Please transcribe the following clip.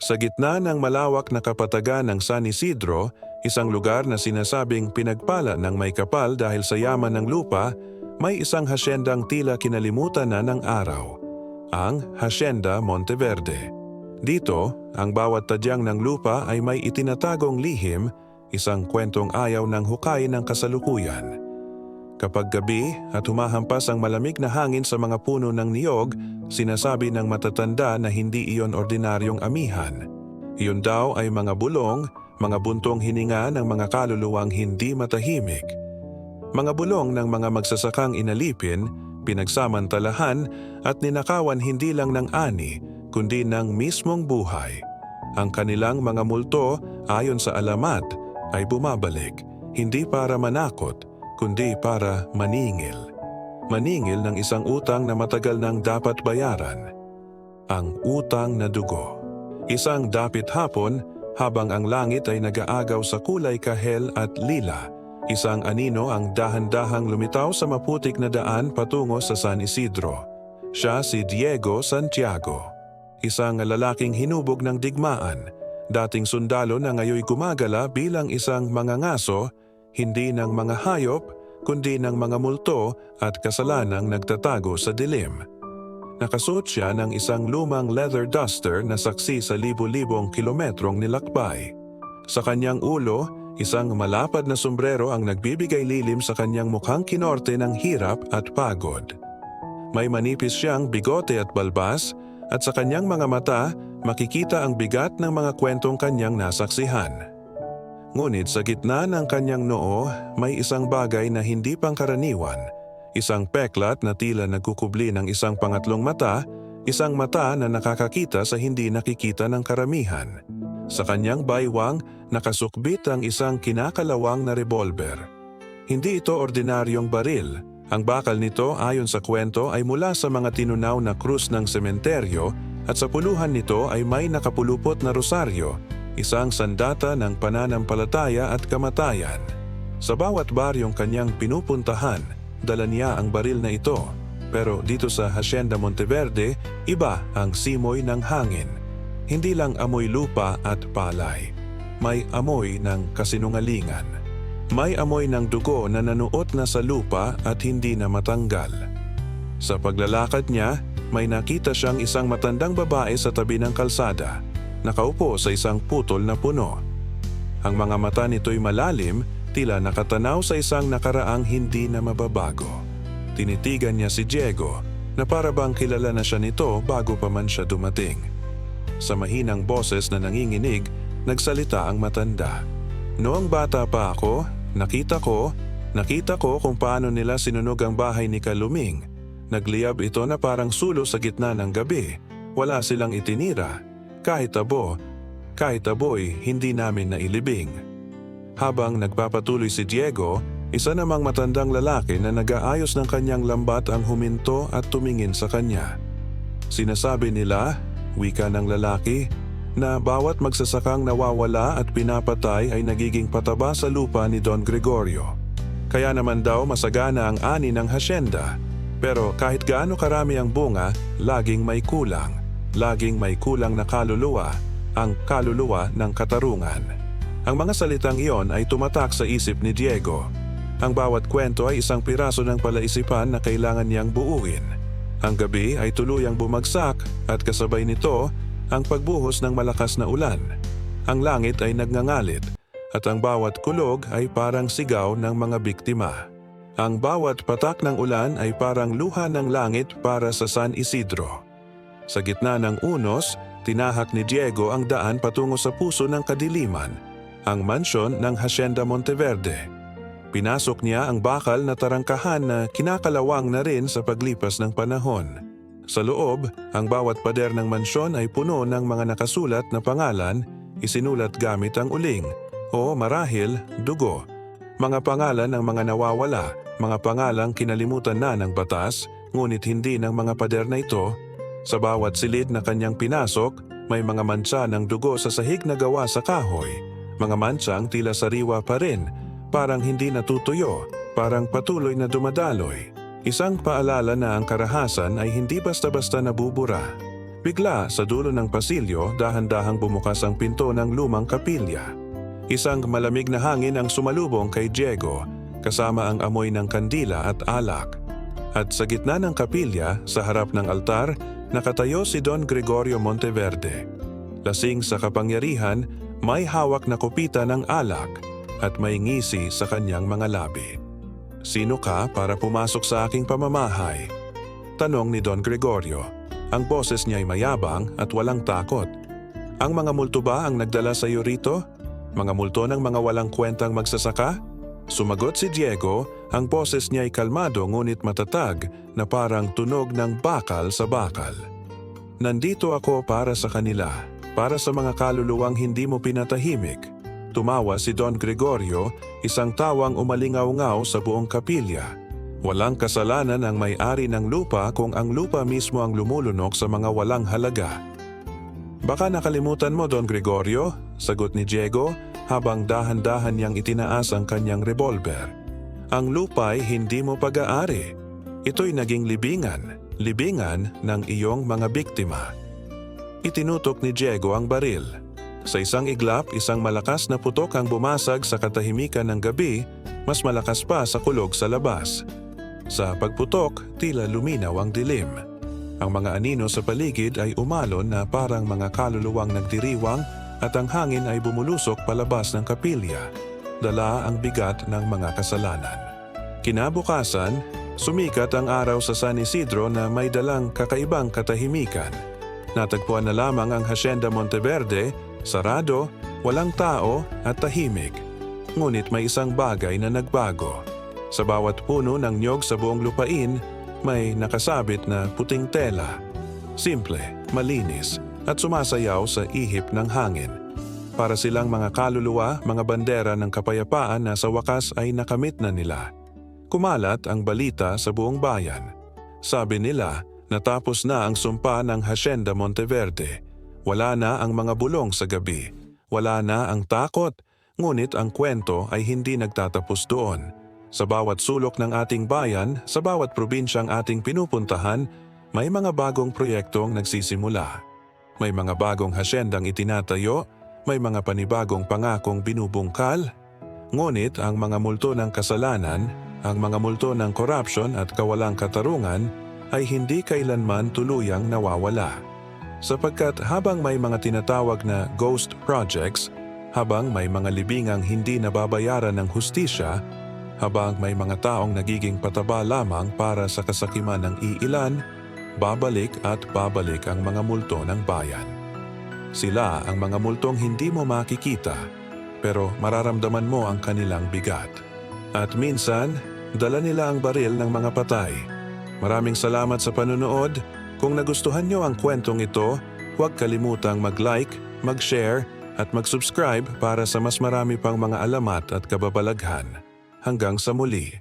Sa gitna ng malawak na kapatagan ng San Isidro, isang lugar na sinasabing pinagpala ng may kapal dahil sa yaman ng lupa, may isang hasyendang tila kinalimutan na ng araw, ang Hacienda Monteverde. Dito, ang bawat tadyang ng lupa ay may itinatagong lihim, isang kwentong ayaw ng hukay ng kasalukuyan. Kapag gabi at humahampas ang malamig na hangin sa mga puno ng niyog, sinasabi ng matatanda na hindi iyon ordinaryong amihan. Iyon daw ay mga bulong, mga buntong hininga ng mga kaluluwang hindi matahimik. Mga bulong ng mga magsasakang inalipin, pinagsamantalahan at ninakawan hindi lang ng ani, kundi ng mismong buhay. Ang kanilang mga multo, ayon sa alamat, ay bumabalik, hindi para manakot, kundi para maningil. Maningil ng isang utang na matagal nang dapat bayaran. Ang utang na dugo. Isang dapit hapon, habang ang langit ay nag-aagaw sa kulay kahel at lila, isang anino ang dahan-dahang lumitaw sa maputik na daan patungo sa San Isidro. Siya si Diego Santiago, isang lalaking hinubog ng digmaan, dating sundalo na ngayoy gumagala bilang isang mangangaso, hindi ng mga hayop, kundi ng mga multo at kasalanang nagtatago sa dilim. Nakasuot siya ng isang lumang leather duster na saksi sa libo-libong kilometrong nilakbay. Sa kanyang ulo, isang malapad na sombrero ang nagbibigay lilim sa kanyang mukhang kinorte ng hirap at pagod. May manipis siyang bigote at balbas, at sa kanyang mga mata, makikita ang bigat ng mga kwentong kanyang nasaksihan. Ngunit sa gitna ng kanyang noo, may isang bagay na hindi pangkaraniwan, isang peklat na tila nagkukubli ng isang pangatlong mata, isang mata na nakakakita sa hindi nakikita ng karamihan. Sa kanyang baywang, nakasukbit ang isang kinakalawang na revolver. Hindi ito ordinaryong baril. Ang bakal nito ayon sa kwento ay mula sa mga tinunaw na krus ng sementeryo at sa puluhan nito ay may nakapulupot na rosaryo, isang sandata ng pananampalataya at kamatayan. Sa bawat baryong kanyang pinupuntahan, dala niya ang baril na ito. Pero dito sa Hacienda Monteverde, iba ang simoy ng hangin. Hindi lang amoy lupa at palay. May amoy ng kasinungalingan. May amoy ng dugo na nanuot na sa lupa at hindi na matanggal. Sa paglalakad niya, may nakita siyang isang matandang babae sa tabi ng kalsada, nakaupo sa isang putol na puno. Ang mga mata nito'y malalim, tila nakatanaw sa isang nakaraang hindi na mababago. Tinitigan niya si Diego, na para bang kilala na siya nito bago pa man siya dumating. Sa mahinang boses na nanginginig, nagsalita ang matanda. Noong bata pa ako, nakita ko kung paano nila sinunog ang bahay ni Kaluming. Nagliyab ito na parang sulo sa gitna ng gabi. Wala silang itinira. Kahit aboy, hindi namin nailibing. Habang nagpapatuloy si Diego, isa namang matandang lalaki na nag-aayos ng kanyang lambat ang huminto at tumingin sa kanya. Sinasabi nila, wika ng lalaki, na bawat magsasakang nawawala at pinapatay ay nagiging pataba sa lupa ni Don Gregorio. Kaya naman daw masagana ang ani ng hasyenda. Pero kahit gaano karami ang bunga, laging may kulang. Laging may kulang na kaluluwa, ang kaluluwa ng katarungan. Ang mga salitang iyon ay tumatak sa isip ni Diego. Ang bawat kwento ay isang piraso ng palaisipan na kailangan niyang buuin. Ang gabi ay tuluyang bumagsak at kasabay nito ang pagbuhos ng malakas na ulan. Ang langit ay nagngangalit at ang bawat kulog ay parang sigaw ng mga biktima. Ang bawat patak ng ulan ay parang luha ng langit para sa San Isidro. Sa gitna ng unos, tinahak ni Diego ang daan patungo sa puso ng kadiliman, ang mansyon ng Hacienda Monteverde. Pinasok niya ang bakal na tarangkahan na kinakalawang na rin sa paglipas ng panahon. Sa loob, ang bawat pader ng mansyon ay puno ng mga nakasulat na pangalan, isinulat gamit ang uling, o marahil dugo. Mga pangalan ng mga nawawala, mga pangalang kinalimutan na ng batas, ngunit hindi ng mga pader na ito. Sa bawat silid na kanyang pinasok, may mga mantsa ng dugo sa sahig na gawa sa kahoy. Mga mantsang tila sariwa pa rin, parang hindi natutuyo, parang patuloy na dumadaloy. Isang paalala na ang karahasan ay hindi basta-basta nabubura. Bigla sa dulo ng pasilyo, dahan-dahang bumukas ang pinto ng lumang kapilya. Isang malamig na hangin ang sumalubong kay Diego, kasama ang amoy ng kandila at alak. At sa gitna ng kapilya, sa harap ng altar, nakatayo si Don Gregorio Monteverde. Lasing sa kapangyarihan, may hawak na kupita ng alak at may ngisi sa kanyang mga labi. "Sino ka para pumasok sa aking pamamahay?" tanong ni Don Gregorio. Ang boses niya'y mayabang at walang takot. "Ang mga multo ba ang nagdala sa iyo rito? Mga multo ng mga walang kwentang magsasaka?" Sumagot si Diego, ang boses niya'y kalmado ngunit matatag na parang tunog ng bakal sa bakal. "Nandito ako para sa kanila, para sa mga kaluluwang hindi mo pinatahimik." Tumawa si Don Gregorio, isang tawang umalingaw-ngaw sa buong kapilya. Walang kasalanan ang may-ari ng lupa kung ang lupa mismo ang lumulunok sa mga walang halaga. "Baka nakalimutan mo, Don Gregorio," sagot ni Diego habang dahan-dahan niyang itinaas ang kanyang revolver. "Ang lupa'y hindi mo pag-aari. Ito'y naging libingan ng iyong mga biktima." Itinutok ni Diego ang baril. Sa isang iglap, isang malakas na putok ang bumasag sa katahimikan ng gabi, mas malakas pa sa kulog sa labas. Sa pagputok, tila luminaw ang dilim. Ang mga anino sa paligid ay umalon na parang mga kaluluwang nagdiriwang at ang hangin ay bumulusok palabas ng kapilya, dala ang bigat ng mga kasalanan. Kinabukasan, sumikat ang araw sa San Isidro na may dalang kakaibang katahimikan. Natagpuan na lamang ang Hacienda Monteverde, sarado, walang tao at tahimik. Ngunit may isang bagay na nagbago. Sa bawat puno ng niyog sa buong lupain, may nakasabit na puting tela. Simple, malinis, at sumasayaw sa ihip ng hangin. Para silang mga kaluluwa, mga bandera ng kapayapaan na sa wakas ay nakamit na nila. Kumalat ang balita sa buong bayan. Sabi nila, natapos na ang sumpa ng Hacienda Monteverde. Wala na ang mga bulong sa gabi. Wala na ang takot, ngunit ang kwento ay hindi nagtatapos doon. Sa bawat sulok ng ating bayan, sa bawat probinsyang ating pinupuntahan, may mga bagong proyektong nagsisimula. May mga bagong hasyendang itinatayo, may mga panibagong pangakong binubungkal. Ngunit ang mga multo ng kasalanan, ang mga multo ng corruption at kawalang katarungan ay hindi kailanman tuluyang nawawala. Sapagkat habang may mga tinatawag na ghost projects, habang may mga libingang hindi nababayaran ng hustisya, habang may mga taong nagiging pataba lamang para sa kasakiman ng iilan, babalik at babalik ang mga multo ng bayan. Sila ang mga multong hindi mo makikita, pero mararamdaman mo ang kanilang bigat. At minsan, dala nila ang baril ng mga patay. Maraming salamat sa panonood. Kung nagustuhan nyo ang kwentong ito, huwag kalimutang mag-like, mag-share, at mag-subscribe para sa mas marami pang mga alamat at kababalaghan. Hanggang sa muli.